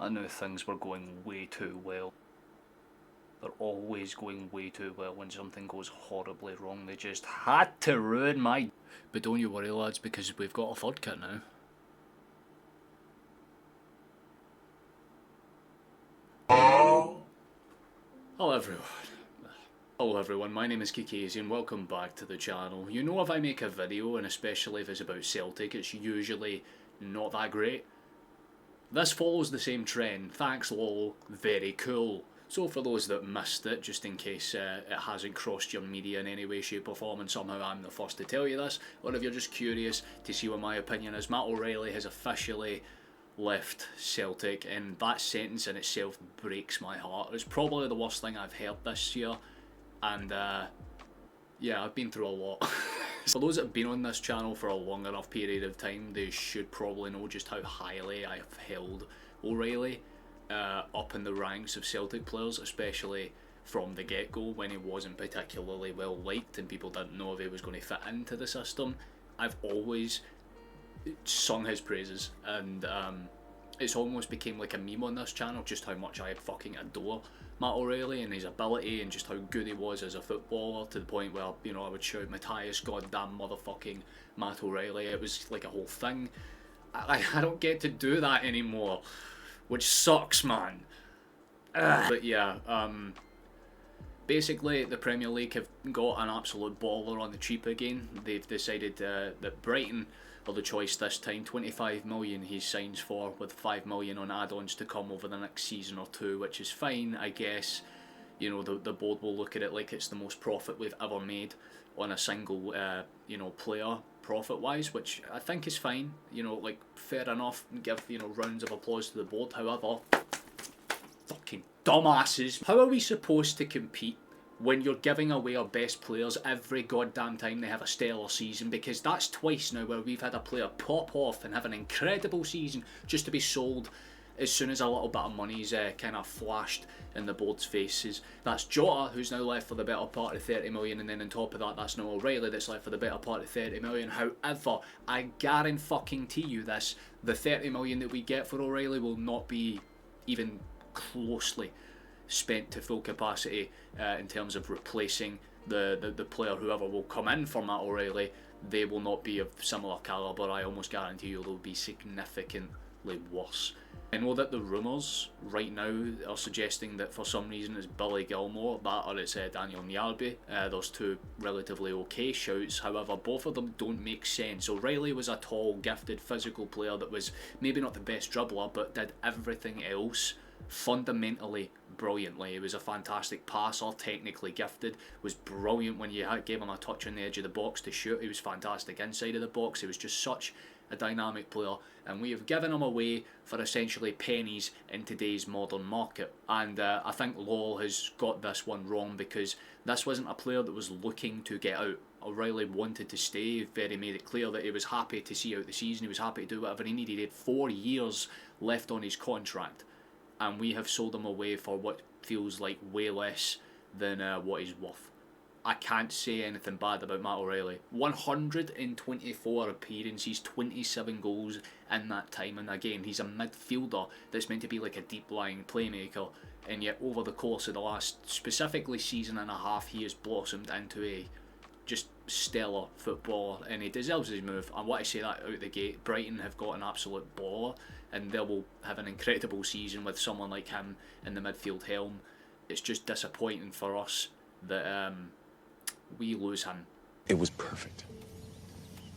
I knew things were going way too well. They're always going way too well. When something goes horribly wrong, they just had to ruin my... But don't you worry, lads, because we've got a third kit now. Hello everyone, my name is Kikazi and welcome back to the channel. You know, if I make a video, and especially if it's about Celtic, it's usually not that great. This follows the same trend. Thanks lol, very cool. So for those that missed it, just in case it hasn't crossed your media in any way, shape or form, and somehow I'm the first to tell you this, or if you're just curious to see what my opinion is, Matt O'Reilly has officially left Celtic, and that sentence in itself breaks my heart. It's probably the worst thing I've heard this year, and yeah, I've been through a lot. For those that have been on this channel for a long enough period of time, they should probably know just how highly I have held O'Reilly up in the ranks of Celtic players, especially from the get-go when he wasn't particularly well liked and people didn't know if he was going to fit into the system. I've always sung his praises, and it's almost became like a meme on this channel just how much I fucking adore Matt O'Reilly and his ability and just how good he was as a footballer, to the point where, you know, I would shout Matthias goddamn motherfucking Matt O'Reilly. It was like a whole thing. I don't get to do that anymore, which sucks, man. But yeah, basically the Premier League have got an absolute baller on the cheap again. They've decided that Brighton are the choice this time. 25 million he signs for, with 5 million on add-ons to come over the next season or two, which is fine, I guess. You know, the board will look at it like it's the most profit we've ever made on a single you know, player profit wise, which I think is fine. You know, like, fair enough, give, you know, rounds of applause to the board. However, fucking dumbasses, how are we supposed to compete when you're giving away our best players every goddamn time they have a stellar season? Because that's twice now where we've had a player pop off and have an incredible season just to be sold as soon as a little bit of money's kind of flashed in the board's faces. That's Jota, who's now left for the better part of 30 million, and then on top of that, that's now O'Reilly that's left for the better part of 30 million. However, I guarantee you this, the 30 million that we get for O'Reilly will not be even closely spent to full capacity in terms of replacing the player, whoever will come in for Matt O'Reilly. They will not be of similar calibre. I almost guarantee you they'll be significantly worse. I know that the rumours right now are suggesting that for some reason it's Billy Gilmore, that or it's Daniel Nyarby. Those two relatively okay shouts, however both of them don't make sense. O'Reilly was a tall, gifted, physical player that was maybe not the best dribbler, but did everything else fundamentally brilliantly. He was a fantastic passer, technically gifted, was brilliant when you gave him a touch on the edge of the box to shoot. He was fantastic inside of the box. He was just such a dynamic player, and we have given him away for essentially pennies in today's modern market. And I think Lowell has got this one wrong, because this wasn't a player that was looking to get out. O'Reilly wanted to stay. Very made it clear that he was happy to see out the season. He was happy to do whatever he needed. He had 4 years left on his contract, and we have sold him away for what feels like way less than what he's worth. I can't say anything bad about Matt O'Reilly. 124 appearances, 27 goals in that time, and again, he's a midfielder that's meant to be like a deep-lying playmaker, and yet over the course of the last, specifically season and a half, he has blossomed into a just stellar footballer, and he deserves his move. I want to say that out the gate. Brighton have got an absolute baller, and they will have an incredible season with someone like him in the midfield helm. It's just disappointing for us that we lose him. It was perfect.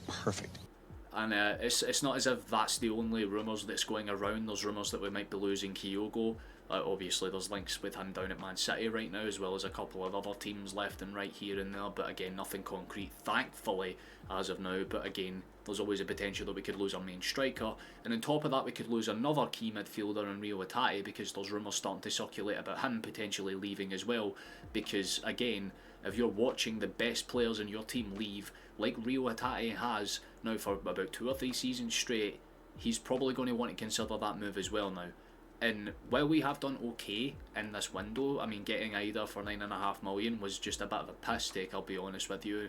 Perfect. And it's not as if that's the only rumours that's going around. There's rumours that we might be losing Kyogo. Obviously there's links with him down at Man City right now, as well as a couple of other teams left and right here and there, but again, nothing concrete, thankfully, as of now. But again, there's always a potential that we could lose our main striker, and on top of that we could lose another key midfielder in Rio Hatate, because there's rumours starting to circulate about him potentially leaving as well. Because again, if you're watching the best players in your team leave, like Rio Hatate has now for about 2 or 3 seasons straight, he's probably going to want to consider that move as well now. And while we have done okay in this window, I mean, getting Ida for 9.5 million was just a bit of a piss take, I'll be honest with you.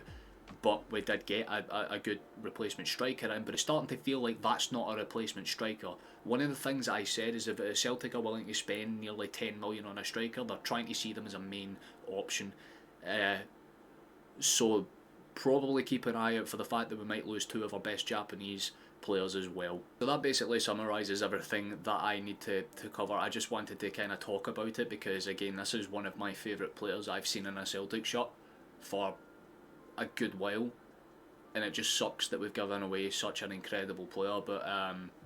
but we did get a good replacement striker in, but it's starting to feel like that's not a replacement striker. One of the things I said is if Celtic are willing to spend nearly 10 million on a striker, they're trying to see them as a main option. So probably keep an eye out for the fact that we might lose two of our best Japanese players as well. So that basically summarises everything that I need to cover. I just wanted to kind of talk about it because, again, this is one of my favourite players I've seen in a Celtic shirt for a good while, and it just sucks that we've given away such an incredible player. But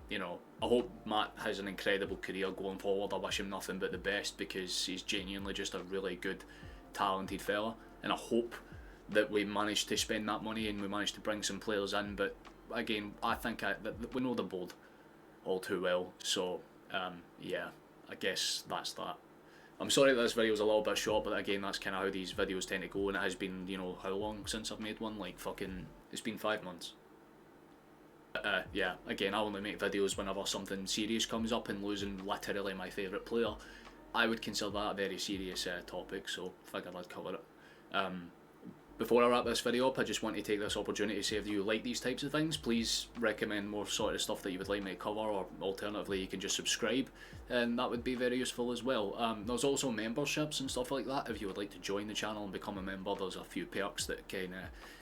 you know, I hope Matt has an incredible career going forward. I wish him nothing but the best because he's genuinely just a really good, talented fella, and I hope that we managed to spend that money and we managed to bring some players in. But again, I think that we know the board all too well, so yeah, I guess that's that. I'm sorry that this video was a little bit short, but again, that's kind of how these videos tend to go, and it has been, you know, how long since I've made one? Like fucking, it's been 5 months. Yeah, again, I only make videos whenever something serious comes up, and losing literally my favourite player, I would consider that a very serious topic, so figured I'd cover it. Before I wrap this video up, I just want to take this opportunity to say if you like these types of things, please recommend more sort of stuff that you would like me to cover, or alternatively you can just subscribe, and that would be very useful as well. There's also memberships and stuff like that. If you would like to join the channel and become a member, there's a few perks that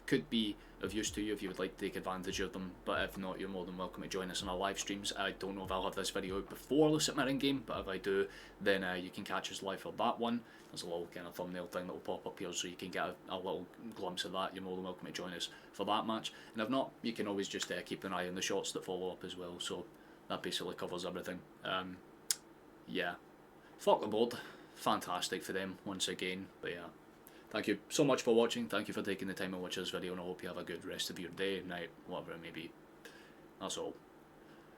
could be of use to you if you would like to take advantage of them, but if not, you're more than welcome to join us on our live streams. I don't know if I'll have this video out before the St Mirren game, but if I do, then you can catch us live for that one. There's a little kind of thumbnail thing that will pop up here so you can get a little glimpse of that. You're more than welcome to join us for that match, and if not, you can always just keep an eye on the shots that follow up as well. So that basically covers everything. Yeah, fuck the board, fantastic for them once again. But yeah, thank you so much for watching, thank you for taking the time to watch this video, and I hope you have a good rest of your day, night, whatever it may be. That's all.